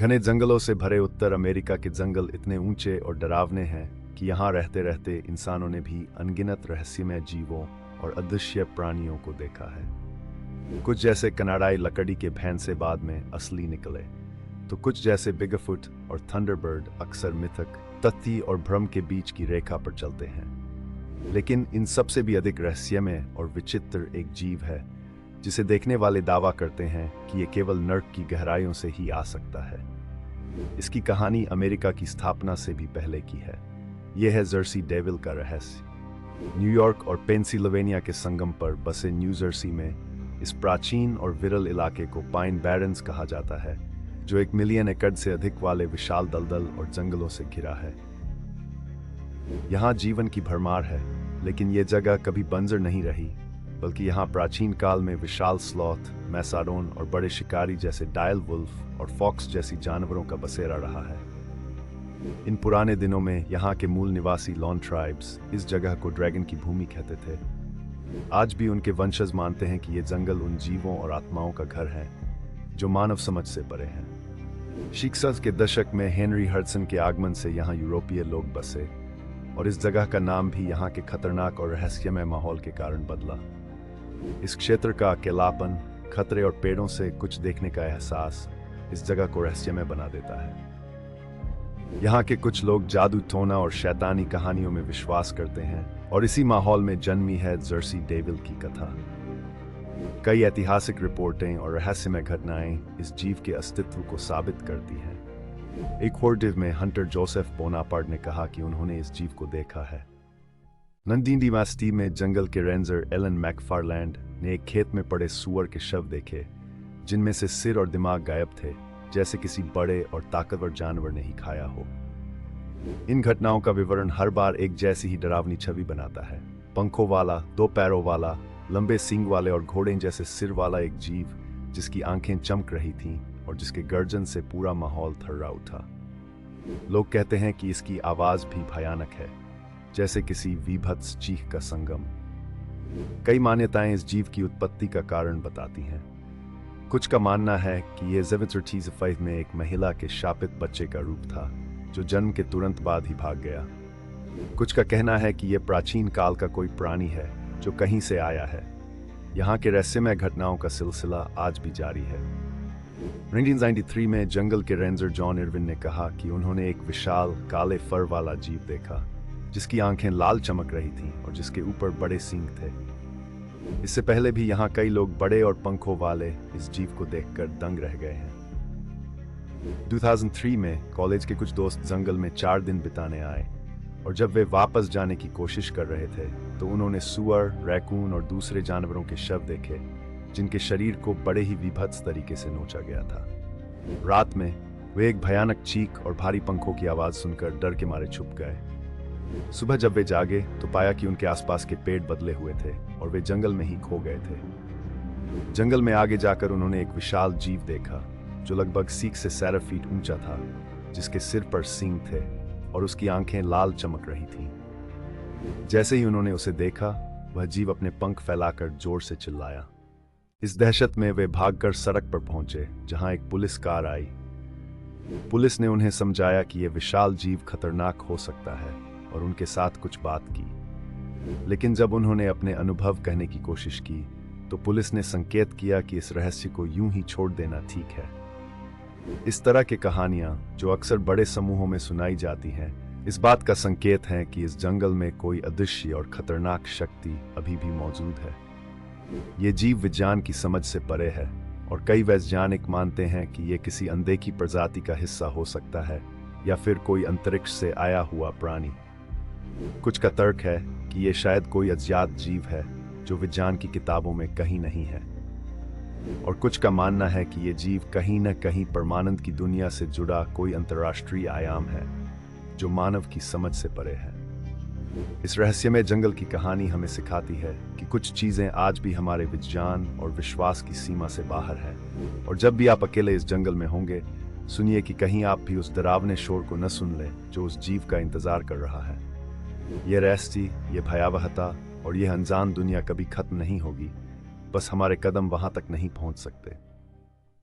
घने जंगलों से भरे उत्तर अमेरिका के जंगल इतने ऊंचे और डरावने हैं कि यहाँ रहते रहते इंसानों ने भी अनगिनत रहस्यमय जीवों और अदृश्य प्राणियों को देखा है। कुछ जैसे कनाडाई लकड़ी के भैंसे बाद में असली निकले, तो कुछ जैसे बिगफुट और थंडरबर्ड अक्सर मिथक, तथ्य और भ्रम के बीच की रेखा पर चलते हैं। लेकिन इन सबसे भी अधिक रहस्यमय और विचित्र एक जीव है जिसे देखने वाले दावा करते हैं कि ये केवल नर्क की गहराइयों से ही आ सकता है। इसकी कहानी अमेरिका की स्थापना से भी पहले की है। यह है जर्सी डेविल का रहस्य। न्यूयॉर्क और पेंसिल्वेनिया के संगम पर बसे न्यू जर्सी में इस प्राचीन और विरल इलाके को पाइन बैरन्स कहा जाता है, जो 1 मिलियन एकड़ से अधिक वाले विशाल दलदल और जंगलों से घिरा है। यहाँ जीवन की भरमार है, लेकिन ये जगह कभी बंजर नहीं रही, बल्कि यहाँ प्राचीन काल में विशाल स्लॉथ, मैसारोन और बड़े शिकारी जैसे डायल वुल्फ और फॉक्स जैसी जानवरों का बसेरा रहा है। इन पुराने दिनों में यहाँ के मूल निवासी लॉन ट्राइब्स इस जगह को ड्रैगन की भूमि कहते थे। आज भी उनके वंशज मानते हैं कि ये जंगल उन जीवों और आत्माओं का घर है जो मानव समझ से परे हैं। 60 के दशक में हेनरी हडसन के आगमन से यहाँ यूरोपीय लोग बसे और इस जगह का नाम भी यहाँ के खतरनाक और रहस्यमय माहौल के कारण बदला। इस क्षेत्र का अकेलापन, खतरे और पेड़ों से कुछ देखने का एहसास इस जगह को रहस्यमय बना देता है। यहाँ के कुछ लोग जादू, टोना और शैतानी कहानियों में विश्वास करते हैं और इसी माहौल में जन्मी है जर्सी डेविल की कथा। कई ऐतिहासिक रिपोर्टें और रहस्यमय घटनाएं इस जीव के अस्तित्व को साबित करती हैं। एक होर्डिव में हंटर जोसेफ बोनापार्ट ने कहा कि उन्होंने इस जीव को देखा है। नंदीमास्टी में जंगल के रेंजर एलन मैकफारलैंड ने एक खेत में पड़े सूअर के शव देखे, जिनमें से सिर और दिमाग गायब थे, जैसे किसी बड़े और ताकतवर जानवर ने ही खाया हो। इन घटनाओं का विवरण हर बार एक जैसी ही डरावनी छवि बनाता है। पंखों वाला, 2 पैरों वाला, लंबे सींग वाले और घोड़े जैसे सिर वाला एक जीव जिसकी आंखें चमक रही थीं और जिसके गर्जन से पूरा माहौल थर्रा उठा। लोग कहते हैं कि इसकी आवाज भी भयानक है, जैसे किसी विभत्स चीख का संगम। कई मान्यताएं इस जीव की उत्पत्ति का कारण बताती हैं। कुछ का मानना है कि यह ज़ेविट्सर्टीज़ में एक महिला के शापित बच्चे का रूप था, जो जन्म के तुरंत बाद ही भाग गया। कुछ का कहना है कि यह प्राचीन काल का कोई प्राणी है जो कहीं से आया है। यहाँ के रहस्यमय घटनाओं का सिलसिला आज भी जारी है। 1993 में जंगल के रेंजर जॉन इरविन ने कहा कि उन्होंने एक विशाल काले फर वाला जीव देखा, जिसकी आंखें लाल चमक रही थीं और जिसके ऊपर बड़े सींग थे। इससे पहले भी यहाँ कई लोग बड़े और पंखों वाले इस जीव को देखकर दंग रह गए हैं। 2003 में कॉलेज के कुछ दोस्त जंगल में 4 दिन बिताने आए और जब वे वापस जाने की कोशिश कर रहे थे तो उन्होंने सुअर, रैकून और दूसरे जानवरों के शव देखे, जिनके शरीर को बड़े ही विभत्स तरीके से नोचा गया था। रात में वे एक भयानक चीख और भारी पंखों की आवाज सुनकर डर के मारे छुप गए। सुबह जब वे जागे तो पाया कि उनके आसपास के पेड़ बदले हुए थे और वे जंगल में ही खो गए थे। जंगल में आगे जाकर उन्होंने एक विशाल जीव देखा जो लगभग 6 से 7 फीट ऊंचा था, जिसके सिर पर सींग थे और उसकी आंखें लाल चमक रही थीं। जैसे ही उन्होंने उसे देखा, वह जीव अपने पंख फैलाकर जोर से चिल्लाया। इस दहशत में वे भागकर सड़क पर पहुंचे, जहां एक पुलिस कार आई। पुलिस ने उन्हें समझाया कि यह विशाल जीव खतरनाक हो सकता है और उनके साथ कुछ बात की। लेकिन जब उन्होंने अपने अनुभव कहने की कोशिश की तो पुलिस ने संकेत किया कि इस रहस्य को यूं ही छोड़ देना ठीक है। इस तरह की कहानियां, जो अक्सर बड़े समूहों में सुनाई जाती हैं, इस बात का संकेत हैं कि इस जंगल में कोई अदृश्य और खतरनाक शक्ति अभी भी मौजूद है। ये जीव विज्ञान की समझ से परे है और कई वैज्ञानिक मानते हैं कि यह किसी अनदेखी प्रजाति का हिस्सा हो सकता है या फिर कोई अंतरिक्ष से आया हुआ प्राणी। कुछ का तर्क है कि यह शायद कोई अज्ञात जीव है जो विज्ञान की किताबों में कहीं नहीं है, और कुछ का मानना है कि यह जीव कहीं न कहीं परमानंद की दुनिया से जुड़ा कोई अंतर्राष्ट्रीय आयाम है जो मानव की समझ से परे है। इस रहस्यमय जंगल की कहानी हमें सिखाती है कि कुछ चीजें आज भी हमारे विज्ञान और विश्वास की सीमा से बाहर है, और जब भी आप अकेले इस जंगल में होंगे, सुनिए कि कहीं आप भी उस डरावने शोर को न सुन लें जो उस जीव का इंतजार कर रहा है। ये रहस्य, ये भयावहता और ये अनजान दुनिया कभी खत्म नहीं होगी, बस हमारे कदम वहां तक नहीं पहुंच सकते।